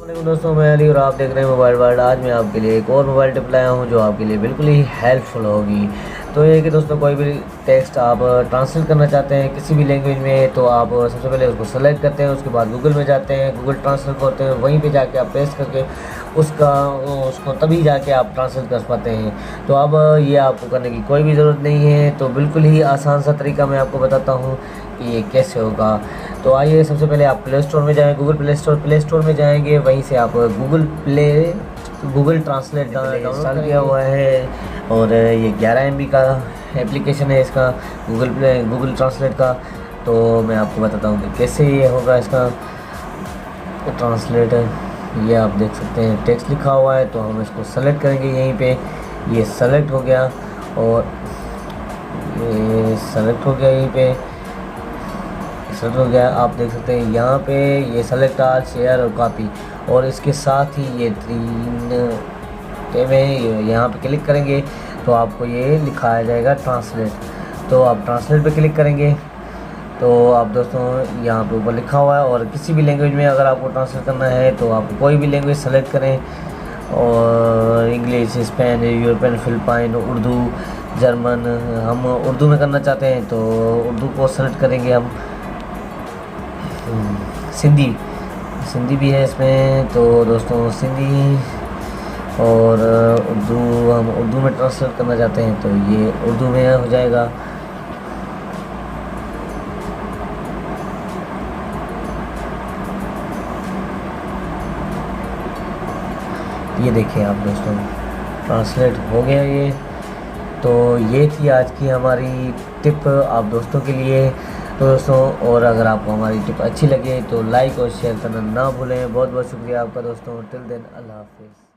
वालेकुम दोस्तों, मैं अली और आप देख रहे हैं मोबाइल वर्ल्ड। आज मैं आपके लिए एक और मोबाइल टिप लाया हूं जो आपके लिए बिल्कुल ही हेल्पफुल होगी। तो ये कि दोस्तों, कोई भी टेक्स्ट आप ट्रांसलेट करना चाहते हैं किसी भी लैंग्वेज में, तो आप सबसे पहले उसको सेलेक्ट करते हैं। उसके बाद गूगल में जाते हैं, गूगल ट्रांसलेट करते हैं, वहीं पे जाके आप पेस्ट करके उसको तभी जाके आप ट्रांसलेट कर पाते हैं। तो अब ये आपको करने की कोई भी ज़रूरत नहीं है। तो बिल्कुल ही आसान सा तरीका मैं आपको बताता हूँ कि ये कैसे होगा। तो आइए, सबसे पहले आप प्ले स्टोर में जाएँ, गूगल प्ले स्टोर में जाएंगे, वहीं से आप गूगल ट्रांसलेट इंस्टॉल किया हुआ है। और ये 11 MB का एप्लीकेशन है इसका, गूगल ट्रांसलेट का। तो मैं आपको बताता हूँ कि कैसे ये होगा इसका ट्रांसलेट। ये आप देख सकते हैं टेक्स्ट लिखा हुआ है, तो हम इसको सेलेक्ट करेंगे यहीं पे। ये सेलेक्ट हो गया और ये सेलेक्ट हो गया, यहीं पे सेलेक्ट हो गया। आप देख सकते हैं यहाँ पे ये सेलेक्ट आल, शेयर और कॉपी, और इसके साथ ही ये 3 टैब है। यहाँ पे क्लिक करेंगे तो आपको ये लिखाया जाएगा ट्रांसलेट। तो आप ट्रांसलेट पे क्लिक करेंगे तो आप दोस्तों यहाँ पे ऊपर लिखा हुआ है, और किसी भी लैंग्वेज में अगर आपको ट्रांसलेट करना है तो आप कोई भी लैंग्वेज सेलेक्ट करें, और English, Spanish, European, Philippine, Urdu, German. हम उर्दू में करना चाहते हैं तो उर्दू को सेलेक्ट करेंगे हम। सिंधी भी है इसमें, तो दोस्तों सिंधी और उर्दू, हम उर्दू में ट्रांसलेट करना चाहते हैं तो ये उर्दू में हो जाएगा। ये देखिए आप दोस्तों, ट्रांसलेट हो गया ये। तो ये थी आज की हमारी टिप आप दोस्तों के लिए। तो दोस्तों, और अगर आपको हमारी टिप अच्छी लगे तो लाइक और शेयर करना ना भूलें। बहुत बहुत शुक्रिया आपका दोस्तों। टिल देन, अल्लाह हाफिज़।